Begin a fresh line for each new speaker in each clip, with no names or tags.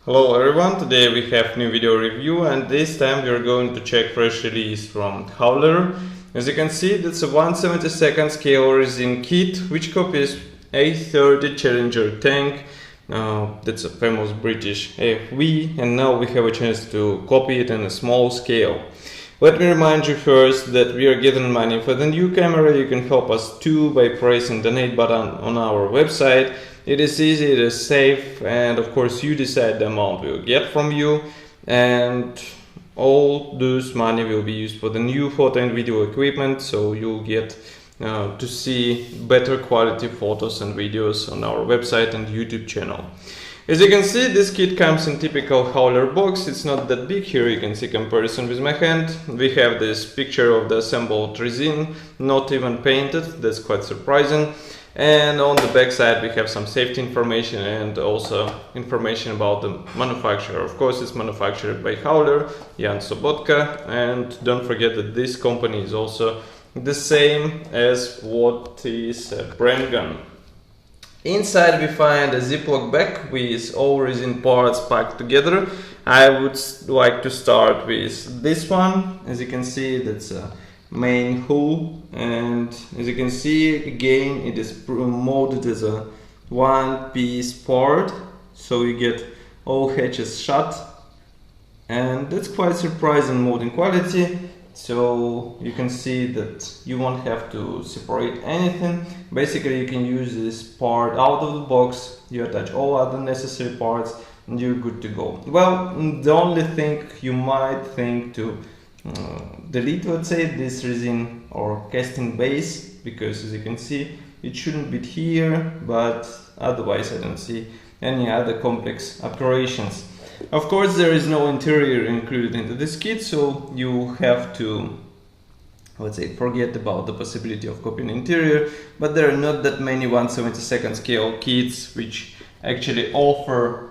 Hello everyone, today we have new video review and this time we are going to check fresh release from Howler. As you can see, that's a 1/72 scale resin kit which copies A30 Challenger tank. That's a famous British AFV, and now we have a chance to copy it in a small scale. Let me remind you first that we are getting money for the new camera. You can help us too by pressing the donate button on our website. It is easy, it is safe, and of course you decide the amount we will get from you, and all this money will be used for the new photo and video equipment, so you'll get to see better quality photos and videos on our website and YouTube channel. As you can see, this kit comes in typical Howler box. It's not that big. Here you can see comparison with my hand. We have this picture of the assembled resin, not even painted. That's quite surprising. And on the back side we have some safety information and also information about the manufacturer. Of course, it's manufactured by Howler, Jan Sobotka, and don't forget that this company is also the same as what is a brand gun. Inside we find a Ziploc bag with all resin parts packed together. I would like to start with this one. As you can see, that's a main hull, and as you can see, again it is molded as a one-piece part, so you get all hatches shut, and that's quite surprising molding quality. So you can see that you won't have to separate anything. Basically you can use this part out of the box, you attach all other necessary parts and you're good to go. Well, the only thing you might think to delete, let's say, this resin or casting base, because as you can see it shouldn't be here, but otherwise I don't see any other complex operations. Of course, there is no interior included into this kit, so you have to, let's say, forget about the possibility of copying interior, but there are not that many 1/72 scale kits which actually offer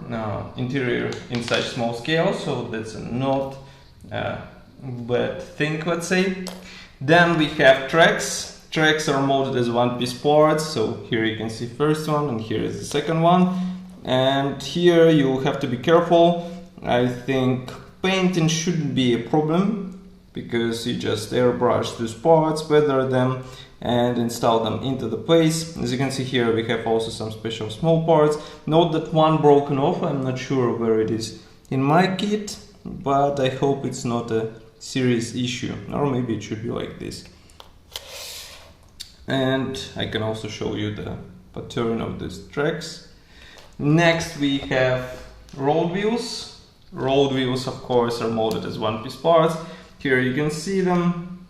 interior in such small scale, so that's not bad thing, let's say. Then we have tracks. Tracks are molded as one-piece parts, so here you can see first one and here is the second one. And here you have to be careful. I think painting shouldn't be a problem, because you just airbrush these parts, weather them and install them into the place. As you can see here, we have also some special small parts. Note that one broken off. I'm not sure where it is in my kit, but I hope it's not a serious issue, or maybe it should be like this. And I can also show you the pattern of these tracks. Next we have road wheels. Road wheels, of course, are molded as one-piece parts. Here you can see them.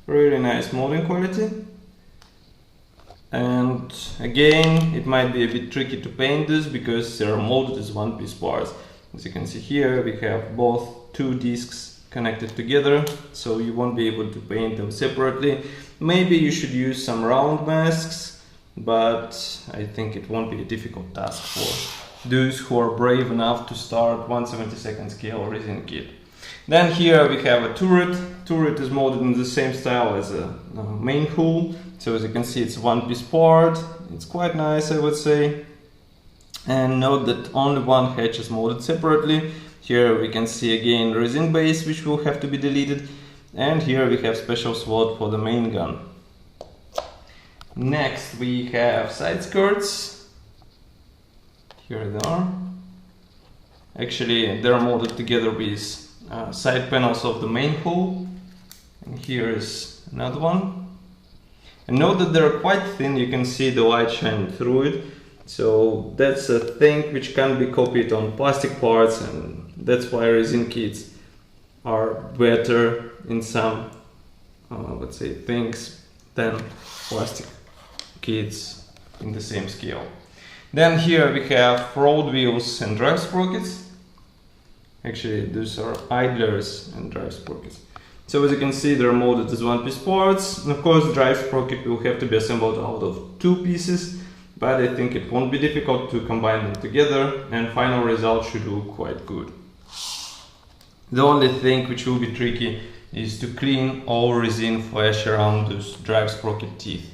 Really nice molding quality. And again, it might be a bit tricky to paint this because they are molded as one-piece parts. As you can see here, we have both two discs connected together, so you won't be able to paint them separately. Maybe you should use some round masks, but I think it won't be a difficult task for those who are brave enough to start 1/72 scale resin kit. Then here we have a turret. Turret is molded in the same style as a main hull, so as you can see it's a one-piece part. It's quite nice, I would say. And note that only one hatch is molded separately. Here we can see again resin base, which will have to be deleted, and here we have special slot for the main gun. Next we have side skirts. Here they are. Actually they're molded together with side panels of the main hull, and here is another one. And note that they're quite thin, you can see the light shining through it, so that's a thing which can be copied on plastic parts, and that's why resin kits are better in some let's say things than plastic kits in the same scale. Then here we have road wheels and drive sprockets. Actually these are idlers and drive sprockets. So as you can see, they're molded as one-piece parts. And of course the drive sprocket will have to be assembled out of two pieces, but I think it won't be difficult to combine them together, and final result should look quite good. The only thing which will be tricky is to clean all resin flash around those drive sprocket teeth.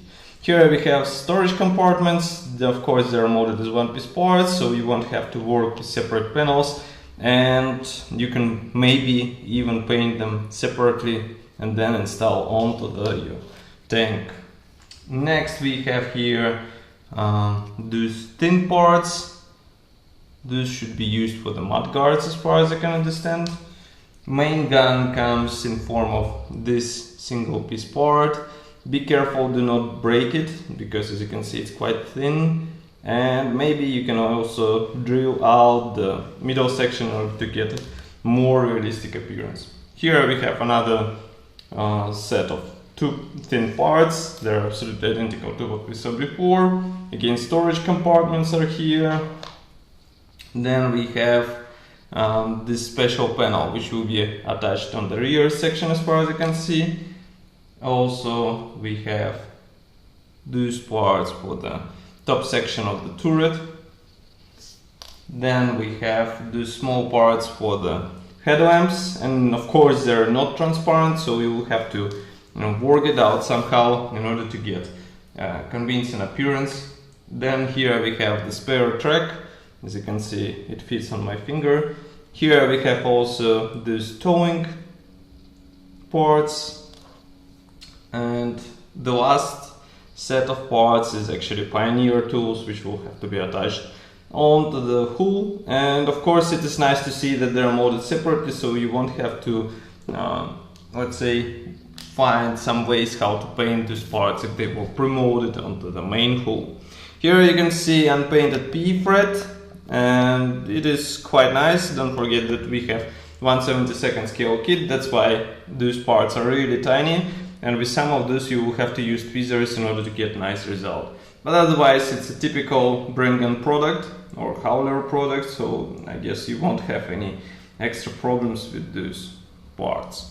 Here we have storage compartments. Of course, they are molded as one-piece parts, so you won't have to work with separate panels, and you can maybe even paint them separately and then install onto your tank. Next we have here these thin parts. This should be used for the mud guards as far as I can understand. Main gun comes in form of this single piece part. Be careful, do not break it, because as you can see it's quite thin, and maybe you can also drill out the middle section in order to get a more realistic appearance. Here we have another set of two thin parts. They're absolutely identical to what we saw before. Again, storage compartments are here. Then we have this special panel which will be attached on the rear section as far as you can see. Also we have these parts for the top section of the turret. Then we have the small parts for the headlamps, and of course they're not transparent, so we will have to work it out somehow in order to get convincing appearance. Then here we have the spare track. As you can see, it fits on my finger. Here we have also these towing parts, and the last set of parts is actually Pioneer tools, which will have to be attached onto the hull. And of course it is nice to see that they're molded separately, so you won't have to let's say find some ways how to paint these parts if they were pre-molded onto the main hull. Here you can see unpainted PE fret, and it is quite nice. Don't forget that we have 1/72 scale kit, that's why these parts are really tiny, and with some of those you will have to use tweezers in order to get nice result. But otherwise it's a typical bring-in product or Howler product, so I guess you won't have any extra problems with those parts.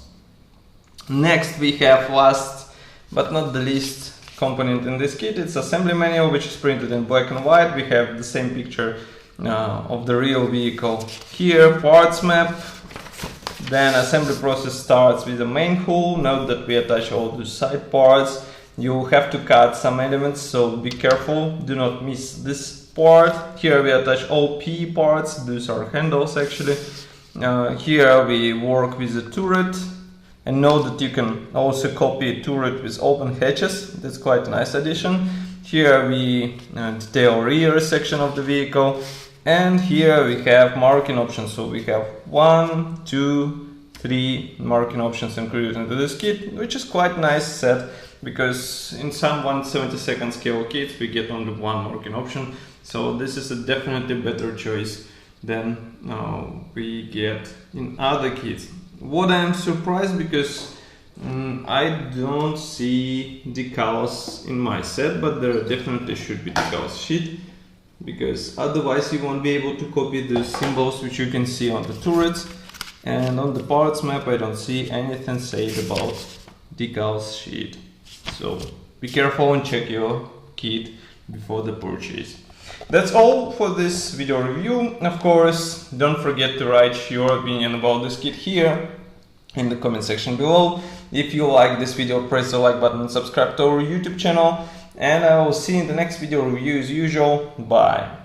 Next we have, last but not the least component in this kit, it's assembly manual, which is printed in black and white. We have the same picture of the real vehicle here, parts map. Then assembly process starts with the main hull. Note that we attach all the side parts. You have to cut some elements, so be careful, do not miss this part. Here we attach all PE parts, these are handles actually. Here we work with the turret, and note that you can also copy a turret with open hatches. That's quite a nice addition. Here we detail rear section of the vehicle, and here we have marking options. So we have 1, 2, 3 marking options included into this kit, which is quite nice set, because in some 1/72 scale kits we get only one marking option. So this is a definitely better choice than we get in other kits. What I'm surprised, because I don't see decals in my set, but there definitely should be decals sheet, because otherwise you won't be able to copy the symbols which you can see on the turrets. And on the parts map I don't see anything said about decals sheet. So be careful and check your kit before the purchase. That's all for this video review. Of course, don't forget to write your opinion about this kit here in the comment section below. If you like this video, press the like button and subscribe to our YouTube channel. And I will see you in the next video review as usual. Bye.